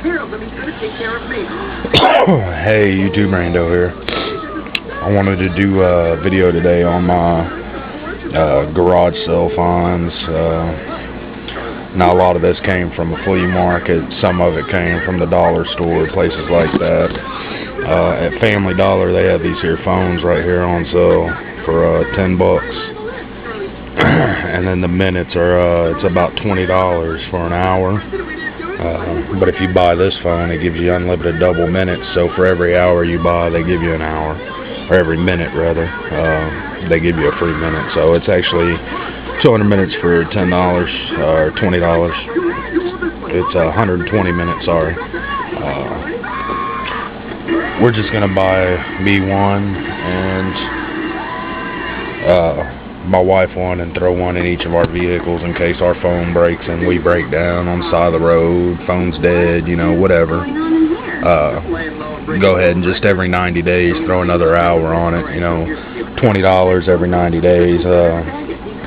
Hey, YouTube Rando here. I wanted to do a video today on my garage sale finds. Now a lot of this came from a flea market. Some of it came from the dollar store, places like that. At Family Dollar, they have these here phones right here on sale for 10 bucks. And then the minutes are it's about $20 for an hour. But if you buy this phone, it gives you unlimited double minutes. So for every hour you buy, they give you an hour, or every minute rather. They give you a free minute. So it's actually 200 minutes for $10 or $20. It's 120 minutes. Sorry. We're just gonna buy me one and my wife one, and throw one in each of our vehicles in case our phone breaks and we break down on the side of the road, phone's dead, you know, whatever. Go ahead and just every 90 days throw another hour on it, you know, $20 every 90 days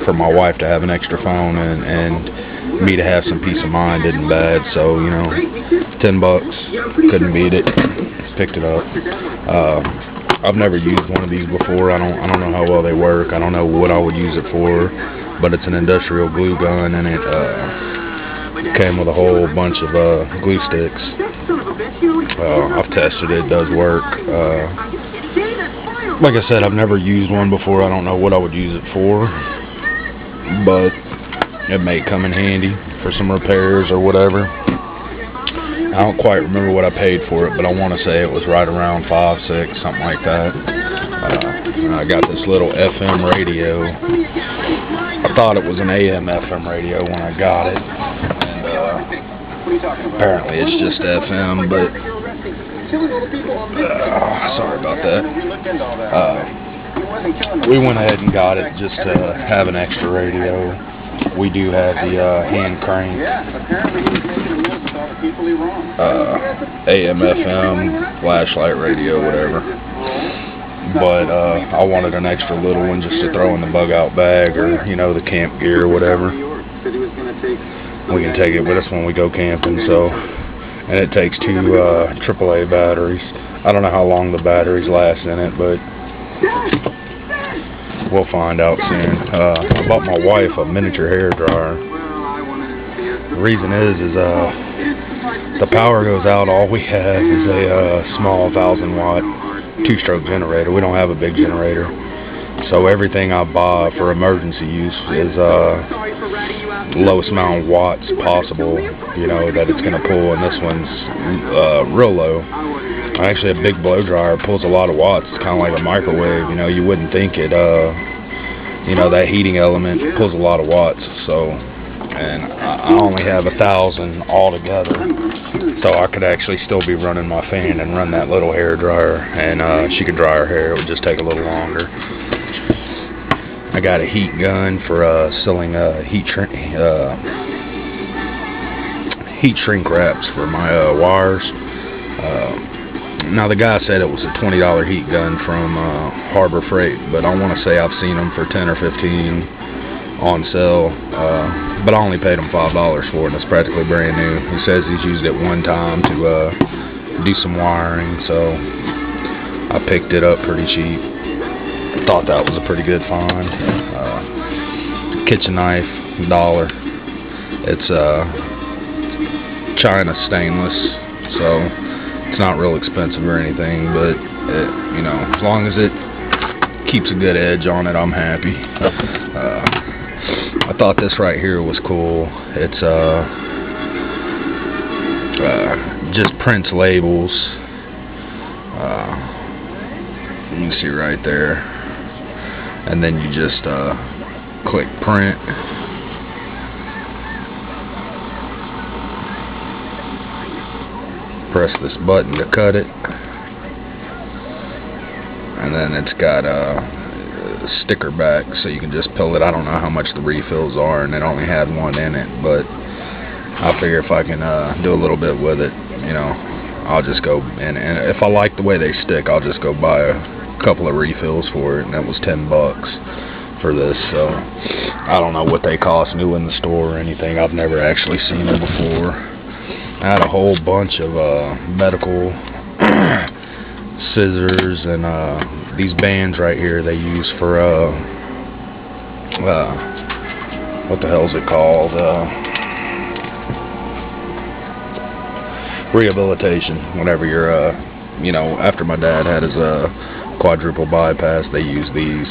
for my wife to have an extra phone and me to have some peace of mind isn't bad. So, you know, 10 bucks, couldn't beat it. Picked it up. I've never used one of these before. I don't know how well they work. I don't know what I would use it for, but it's an industrial glue gun, and it came with a whole bunch of glue sticks. I've tested it. It does work. Like I said, I've never used one before. I don't know what I would use it for, but it may come in handy for some repairs or whatever. I don't quite remember what I paid for it, but I want to say it was right around $5, $6, something like that. I got this little FM radio. I thought it was an AM FM radio when I got it, and apparently it's just FM, but sorry about that. We went ahead and got it just to have an extra radio. We do have the hand crank AM, FM, flashlight radio, whatever. But I wanted an extra little one just to throw in the bug out bag, or, you know, the camp gear or whatever. We can take it with us when we go camping. So, and it takes 2 AAA batteries. I don't know how long the batteries last in it, but we'll find out soon. I bought my wife a miniature hair dryer. The reason is the power goes out. All we have is a small 1,000-watt 2-stroke generator. We don't have a big generator. So everything I buy for emergency use is lowest amount of watts possible, you know, that it's going to pull, and this one's real low. Actually, a big blow dryer pulls a lot of watts. It's kind of like a microwave, you know. You wouldn't think it, you know, that heating element pulls a lot of watts. So, and I only have 1,000 altogether, so I could actually still be running my fan and run that little hair dryer, and she could dry her hair. It would just take a little longer. I got a heat gun for selling heat shrink wraps for my wires. Now the guy said it was a $20 heat gun from Harbor Freight, but I want to say I've seen them for 10 or 15 on sale, but I only paid him $5 for it, and it's practically brand new. He says he's used it one time to do some wiring, so I picked it up pretty cheap. I thought that was a pretty good find. Kitchen knife, $1. It's China stainless, so it's not real expensive or anything, but it, you know, as long as it keeps a good edge on it, I'm happy. I thought this right here was cool. It's just prints labels. You can see right there, and then you just click print. Press this button to cut it, and then it's got a sticker back, so you can just peel it. I don't know how much the refills are, and it only had one in it, but I figure if I can do a little bit with it, you know, I'll just go and if I like the way they stick, I'll just go buy a couple of refills for it, and that was 10 bucks for this. So I don't know what they cost new in the store or anything. I've never actually seen them before. I had a whole bunch of medical scissors and these bands right here they use for what the hell is it called? Rehabilitation. Whenever you're you know, after my dad had his quadruple bypass, they use these.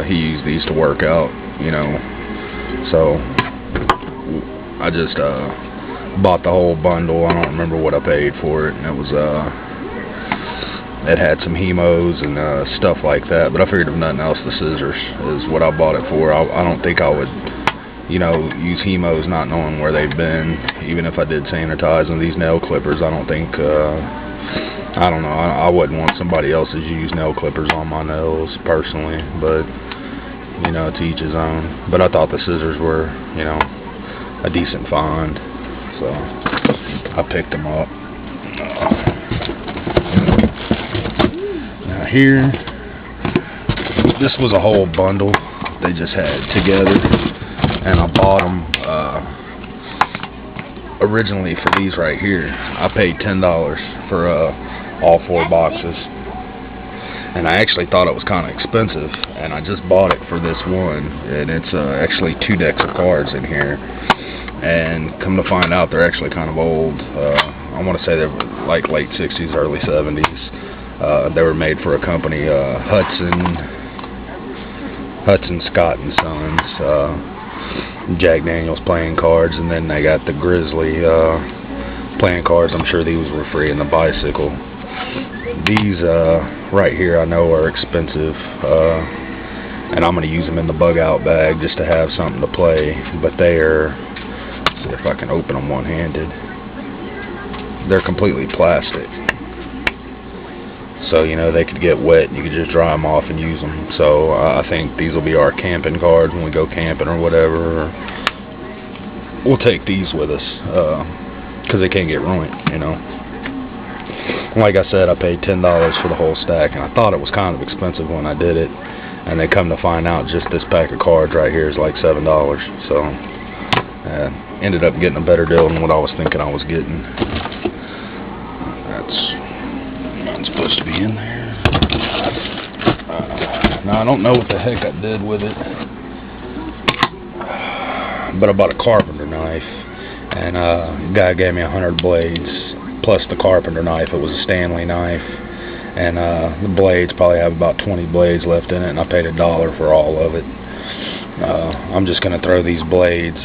He used these to work out, you know. So I just bought the whole bundle. I don't remember what I paid for it, and it was it had some hemos and stuff like that. But I figured if nothing else, the scissors is what I bought it for. I don't think I would, you know, use hemos not knowing where they've been. Even if I did sanitize them, these nail clippers, I don't think. I don't know. I wouldn't want somebody else's used nail clippers on my nails personally, but you know, to each his own. But I thought the scissors were, you know, a decent find, so I picked them up. Now here, this was a whole bundle they just had together, and I bought them originally for these right here. I paid $10 for all 4 boxes, and I actually thought it was kind of expensive, and I just bought it for this one, and it's actually 2 decks of cards in here. And come to find out, they're actually kind of old. I want to say they're like late 60s, early 70s. They were made for a company, Hudson Scott and Sons, Jack Daniels playing cards, and then they got the Grizzly playing cards. I'm sure these were free in the bicycle. These right here I know are expensive, and I'm going to use them in the bug out bag just to have something to play. But they are, let's see if I can open them one-handed, they're completely plastic. So, you know, they could get wet and you could just dry them off and use them. So I think these will be our camping cards when we go camping or whatever. We'll take these with us because they can't get ruined, you know. Like I said, I paid $10 for the whole stack, and I thought it was kind of expensive when I did it. And they come to find out just this pack of cards right here is like $7. So ended up getting a better deal than what I was thinking I was getting. That's not supposed to be in there. Now I don't know what the heck I did with it, but I bought a carpenter knife, and the guy gave me 100 blades plus the carpenter knife. It was a Stanley knife, and the blades probably have about 20 blades left in it, and I paid $1 for all of it. I'm just going to throw these blades,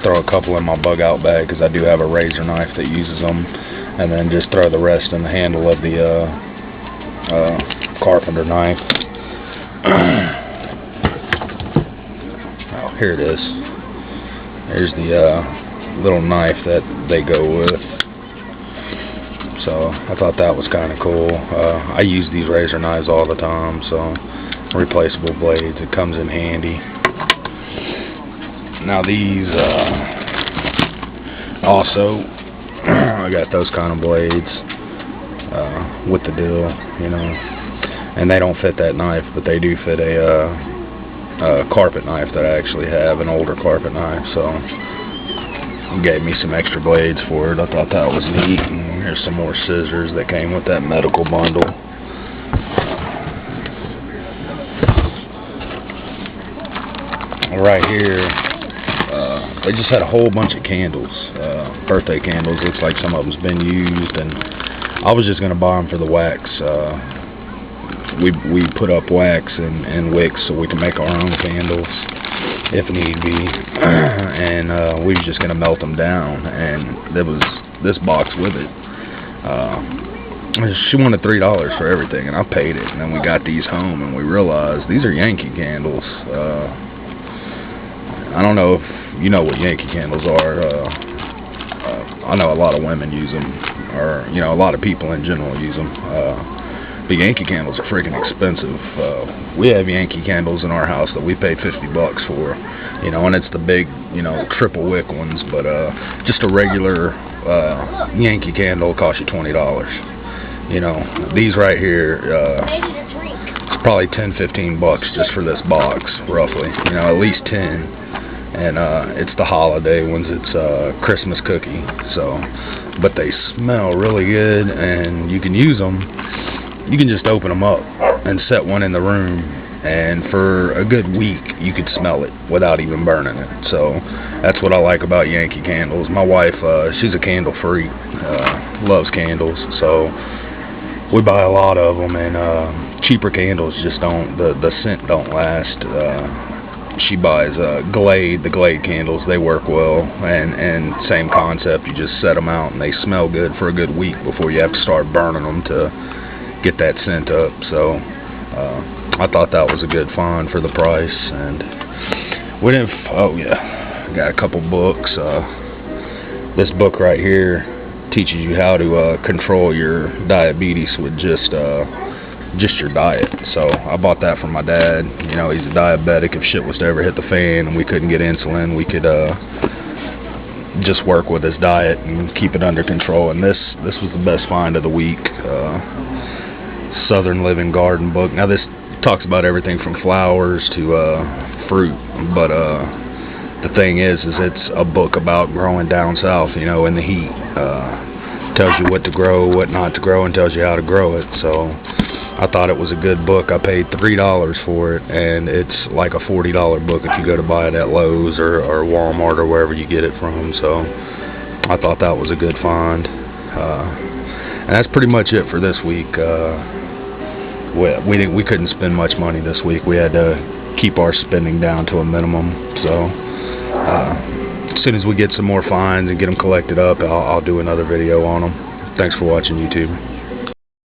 throw a couple in my bug out bag because I do have a razor knife that uses them, and then just throw the rest in the handle of the carpenter knife. Oh, here it is. Here's the little knife that they go with. So I thought that was kind of cool. I use these razor knives all the time, so replaceable blades, it comes in handy. Now these also I got those kind of blades with the deal, you know, and they don't fit that knife, but they do fit a carpet knife that I actually have, an older carpet knife. So he gave me some extra blades for it. I thought that was neat. And here's some more scissors that came with that medical bundle. Right here, they just had a whole bunch of candles, birthday candles. Looks like some of them's been used, and I was just gonna buy them for the wax. We put up wax and wicks so we can make our own candles if need be, and we was just gonna melt them down, and there was this box with it. She wanted $3 for everything, and I paid it. And then we got these home, and we realized these are Yankee candles. I don't know if you know what Yankee candles are. I know a lot of women use them, or you know, a lot of people in general use them. But Yankee candles are freaking expensive. We have Yankee candles in our house that we paid $50 for, you know, and it's the big, you know, triple wick ones. But just a regular Yankee candle costs you $20. You know, these right here, it's probably $10-15 just for this box, roughly. You know, at least 10. and it's the holiday ones. It's Christmas cookie. So, but they smell really good, and you can use them. You can just open them up and set one in the room, and for a good week you could smell it without even burning it. So that's what I like about Yankee candles. My wife, she's a candle freak, loves candles, so we buy a lot of them, and cheaper candles just don't, the scent don't last. She buys the Glade candles. They work well, and same concept. You just set them out and they smell good for a good week before you have to start burning them to get that scent up. So I thought that was a good find for the price. And we didn't, oh yeah, got a couple books. This book right here teaches you how to control your diabetes with just your diet. So I bought that from my dad. You know, he's a diabetic. If shit was to ever hit the fan and we couldn't get insulin, we could just work with his diet and keep it under control. And this was the best find of the week. Southern Living Garden book. Now this talks about everything from flowers to fruit, but the thing is it's a book about growing down south, you know, in the heat. Tells you what to grow, what not to grow, and tells you how to grow it. So I thought it was a good book. I paid $3 for it, and it's like a $40 book if you go to buy it at Lowe's or Walmart or wherever you get it from. So I thought that was a good find. And that's pretty much it for this week. We couldn't spend much money this week. We had to keep our spending down to a minimum. So as soon as we get some more finds and get them collected up, I'll do another video on them. Thanks for watching, YouTube.